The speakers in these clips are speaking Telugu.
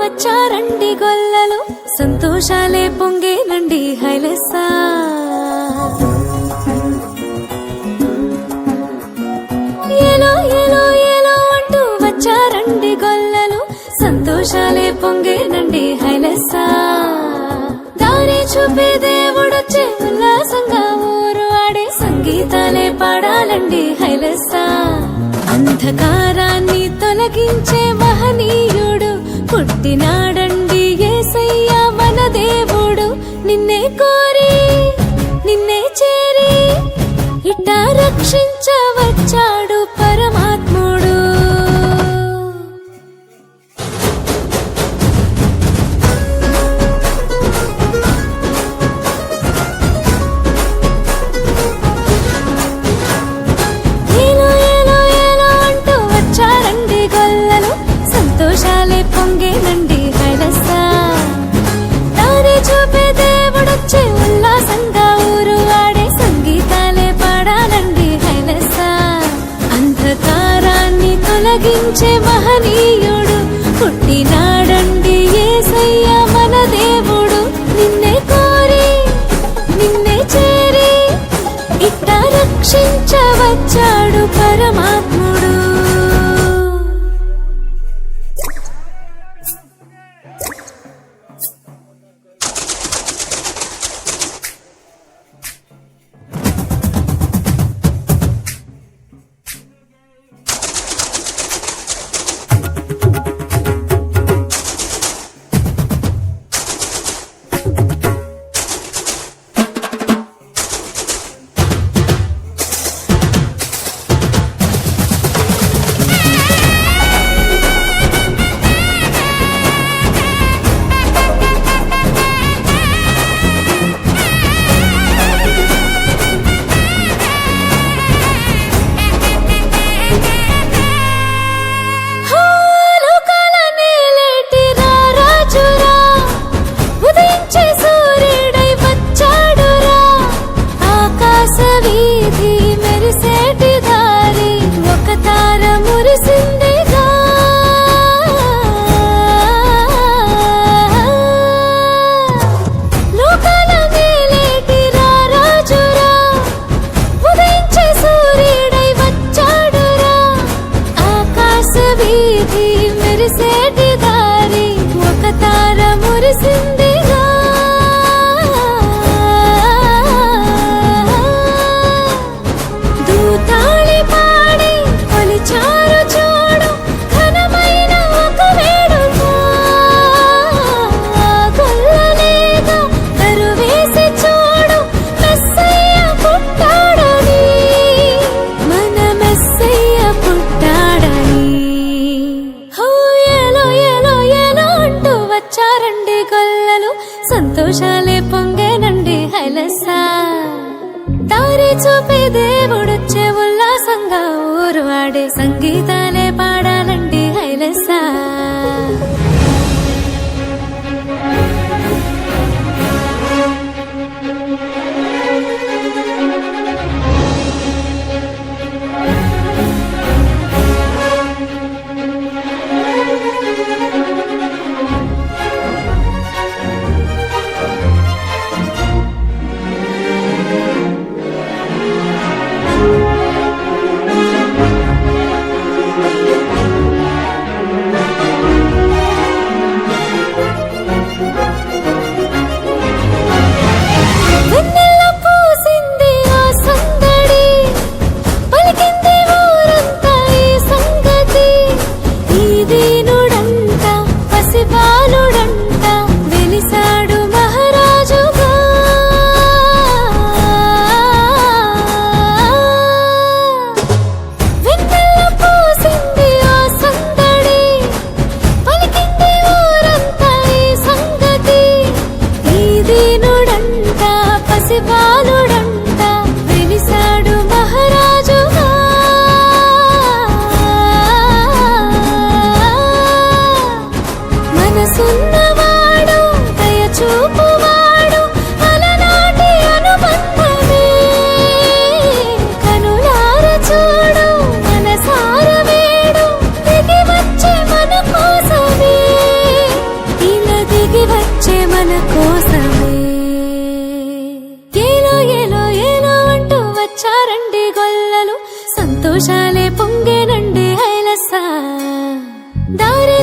వచ్చారండి గొల్లలు సంతోషాలే పొంగేనండి హైలెస్సా ఏలో ఏలో ఏలో అంటూ వచ్చారండి గొల్లలు సంతోషాలే పొంగేనండి హైలెస్సా దారి చూపే దేవుడొచ్చే ఉల్లాసంగా ఊరు ఆడే సంగీతాలే పాడాలండి హైలెస్సా అంధకారాన్ని తొలగించే మహనీయుడు పుట్టినాడండి యేసయ్య మన దేవుడు నిన్నే కోరి నిన్నే చేరి ఇట్టా రక్షించవచ్చాడు పరమాత్ముడు ఏలో ఏలో ఏలో అంటూ వచ్చారండి గొల్లలు సంతోషాలే పొంగేనండి హైలెస్సా దారి చూపే దేవుడొచ్చే ఉల్లాసంగా ఊరు ఆడే సంగీతాలే పాడాలండి హైలెస్సా అంధకారాన్ని తొలగించే మహనీయుడు పుట్టినాడండి యేసయ్య మన దేవుడు నిన్నే కోరి నిన్నే చేరి ఇట్టా రక్షించవచ్చాడు పరమాత్ముడు సంతోషాలే పొంగేనండి హైలెస్సా దారి చూపే దేవుడొచ్చే ఉల్లాసంగా ఊరు ఆడే సంగీతాలే పాడాలండి హైలెస్సా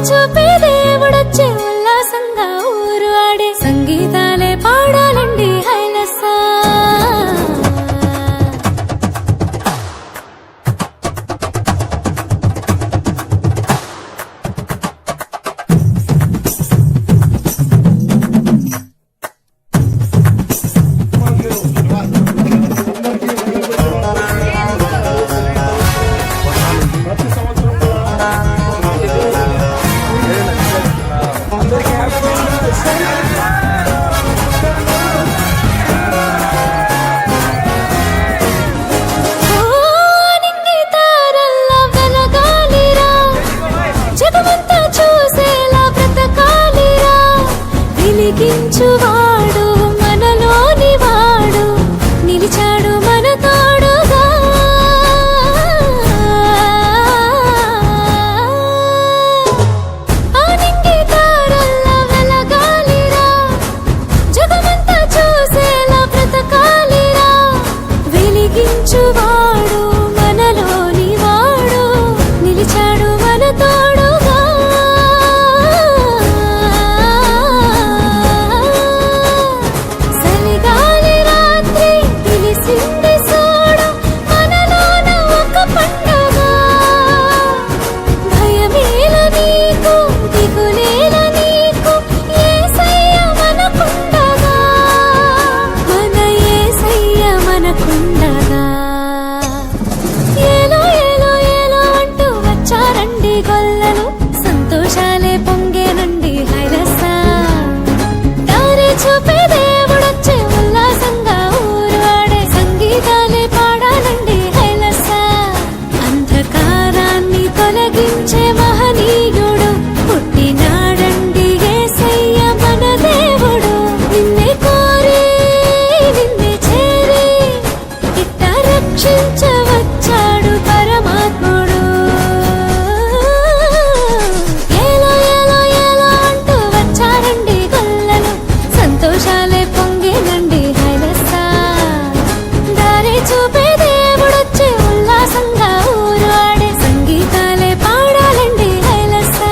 చూపే దేవుడొచ్చే ఉల్లాసంగా ఊరు ఆడే సంగీతాలే పాడాలండి హైలెస్సా. వెలిగించువాడు మనలోని వాడు నిలిచాడు మన తోడుగా. ఆ నింగి తారల్లా వెలగాలిరా, జగమంతా చూసేలా బ్రతకాలిరా. వెలిగించువాడు మనలోని వాడు నిలిచాడు మన తోడుగా. సంతోషాలే పొంగేనండి హైలెస్సా. దారి చూపే దేవుడొచ్చే ఉల్లాసంగా ఊరు ఆడే సంగీతాలే పాడాలండి హైలెస్సా. అంధకారాన్ని తొలగించే మహనీయుడు పుట్టినాడండి యేసయ్య మన దేవుడు. నిన్నే కోరి నిన్నే చేరి ఇట్ట రక్షించవచ్చాడు పరమాత్ముడు. సంతోషాలే పొంగేనండి హైలెస్సా. దారి చూపే దేవుడొచ్చే ఉల్లాసంగా ఊరు ఆడే సంగీతాలే పాడాలండి హైలెస్సా.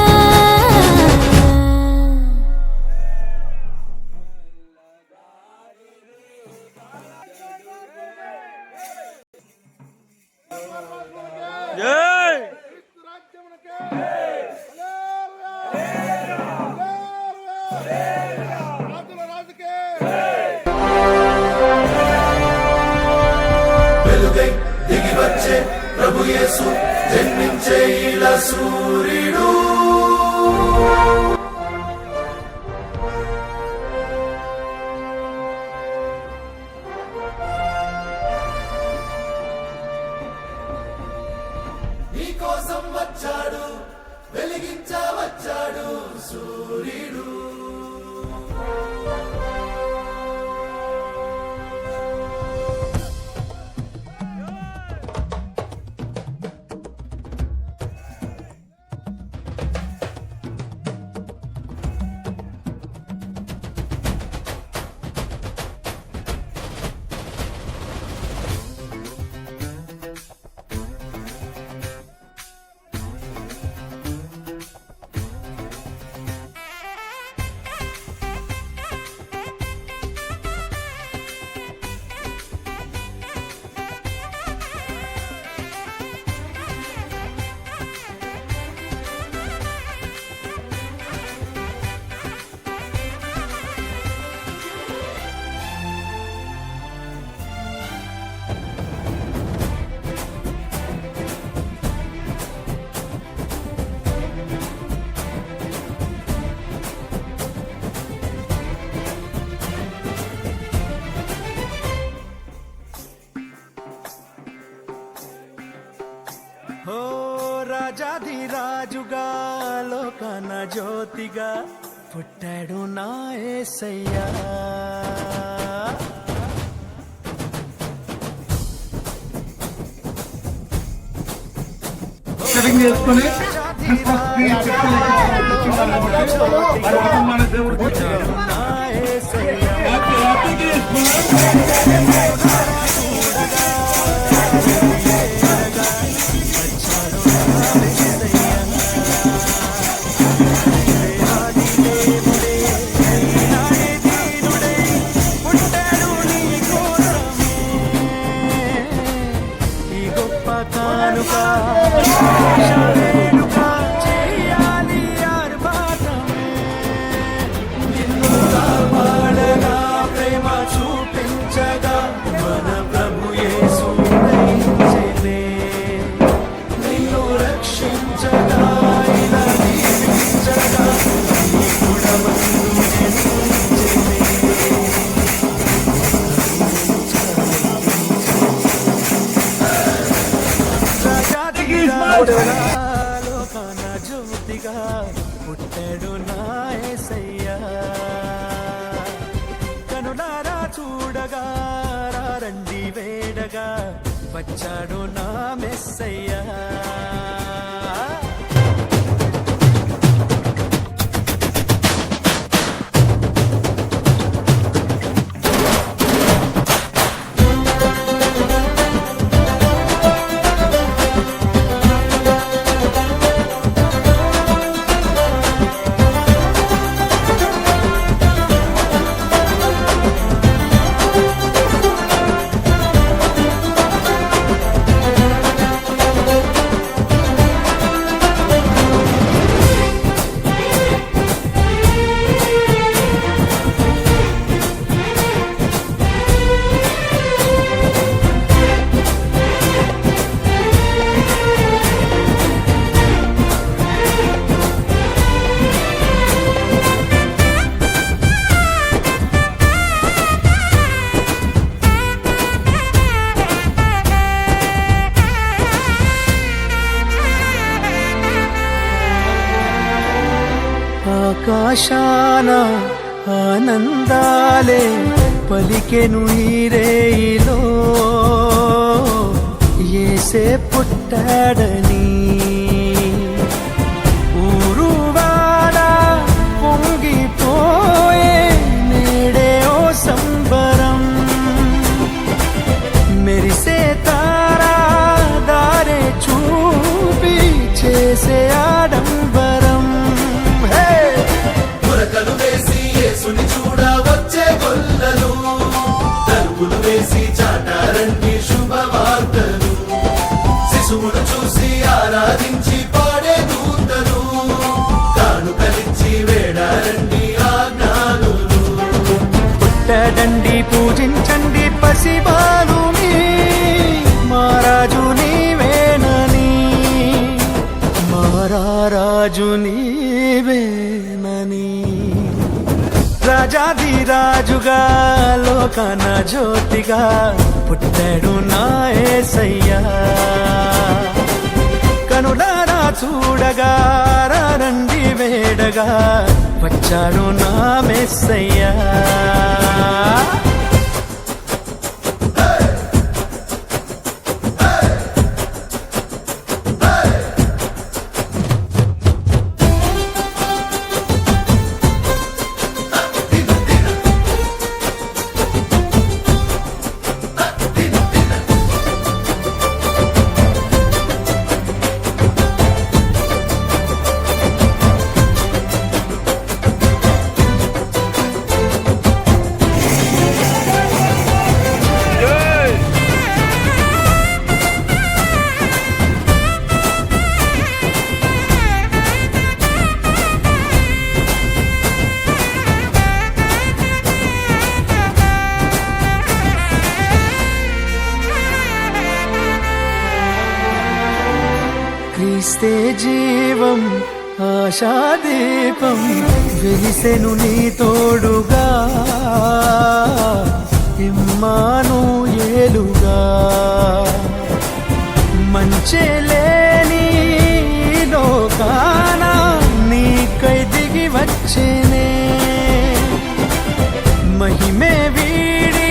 వెలుగై దిగి వచ్చే ప్రభు యేసు జన్మించే ఇలా సూర్యుడు. నీకోసం వచ్చాడు, వెలిగించవచ్చాడు సూర్యుడు. రాజాధిరాజుగా లోకన జ్యోతిగా పుట్టాడు నా యేసయ్యా. చేసుకుని లోకాన జ్యోతిగా పుట్టాడు నా యేసయ్యా కనులారా చూడగా రండి వేడగా వచ్చాడు నా మెస్సయ్యా ఆకాశాన ఆనందాలే పలికెను ఈరేయిలో యేసే పుట్టాడని ఊరువాడ పొంగిపోయే నేడే ఓ సంబరం మెరిసే తారా దారే చూపి చేసే ఆడంబరం మురకలు వేసి యేసుని చూడ వచ్చే గొల్లలు తలుపులు వేసి చాటారండి శుభవార్తలు శిశువును చూసి ఆరాధించి పాడే దూతలు కానుకలిచ్చి వేడారండి ఆజ్ఞానులు పుట్టడండి పూజించండి పసిబాలుని మహారాజు నీవేనని మహారాజు నీవేనని రాజాధిరాజుగా లోకాన జ్యోతిగా పుట్టాడు నా యేసయ్యా కనులారా చూడగా రండి వేడగా వచ్చాడు నా మెస్సయ్యా క్రీస్తే జీవం ఆశాదీపం వెలిసెను నీ తోడుగా ఇమ్మానుయేలుగా మంచే లేని లోకాన నీకై దిగి వచ్చేనే మహిమే వీడి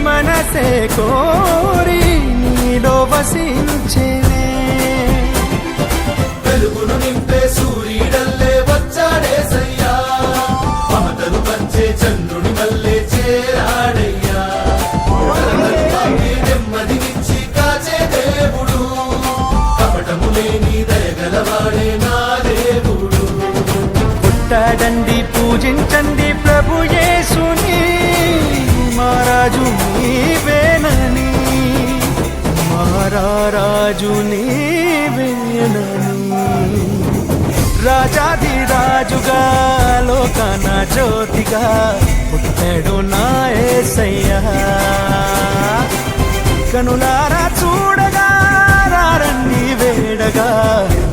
మనసే కోరి నీలో వసించేనే వెలుగును నింపే సూర్యుడల్లే వచ్చాడేసయ్యా మమతను పంచే చంద్రుని వల్లే చేరాడయ్యా నెమ్మదినిచ్చి కాచే దేవుడు కపటము లేని దయగలవాడే నా దేవుడు పుట్టాడండి పూజించండి ప్రభు యేసుని మహారాజు నీవేనని మహారాజు నీవేనని రాజాధిరాజుగా లోకాన జ్యోతిగా పుట్టాడు నా యేసయ్యా కనులారా చూడగా రండి వేడగా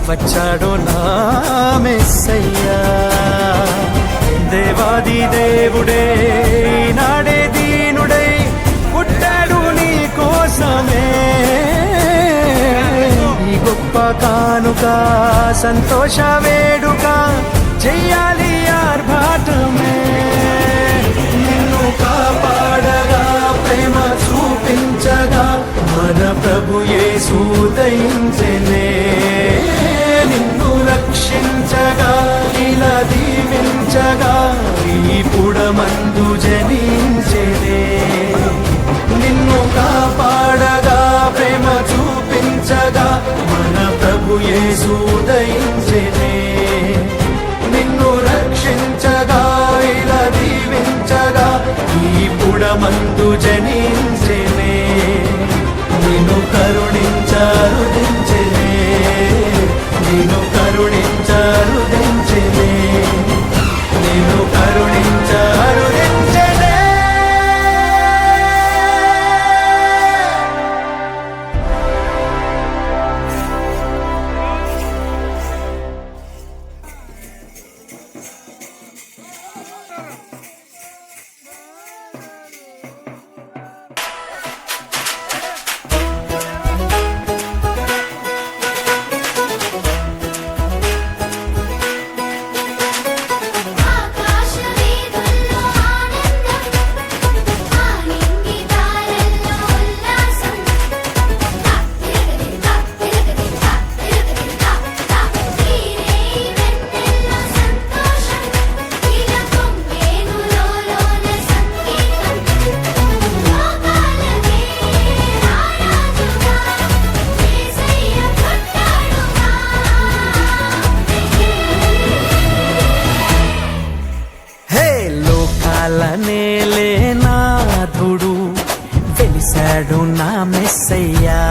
వచ్చాడు నా మెస్సయ్యా దేవాది దేవుడే నాడే దీనుడై పుట్టాడు నీ కోసమే ఈ గొప్ప కానుక సంతోష వేడుక చెయ్యాలి ఆర్భాటమే. నిన్ను కాపాడగా ప్రేమ చూపించగా మన ప్రభు యేసు దయించెనే. నిన్ను రక్షించగా ఇలా దీవించగా ఈ పుడమందు జనించెనే. నిన్ను కాపాడగా ప్రేమ చూపించగా మన ప్రభు యేసు దయించెనే. నిన్ను రక్షించగా ఇలా దీవించగా ఈ పుడమందు జనించెనే. నిన్ను కరుణించరుదించెనే. నిన్ను కరుణించరుదించెనే. నిన్ను కరుణించరుదించెనే. ఆకాశవీధుల్లో ఆనందం, ఆనింగి దారల్లో ఉల్లాసం. తిరగది తిరగది తీరే వెన్నెల్లో సంతోషం. ఇలా పొంగేను లోలోన సంగీతం. లోకాలకే రారాజుగా యేసయ్య పుట్టాడుగా. హే లోకాల నేలే నాథుడు వెలిసాడు నా మెస్సయ్యా.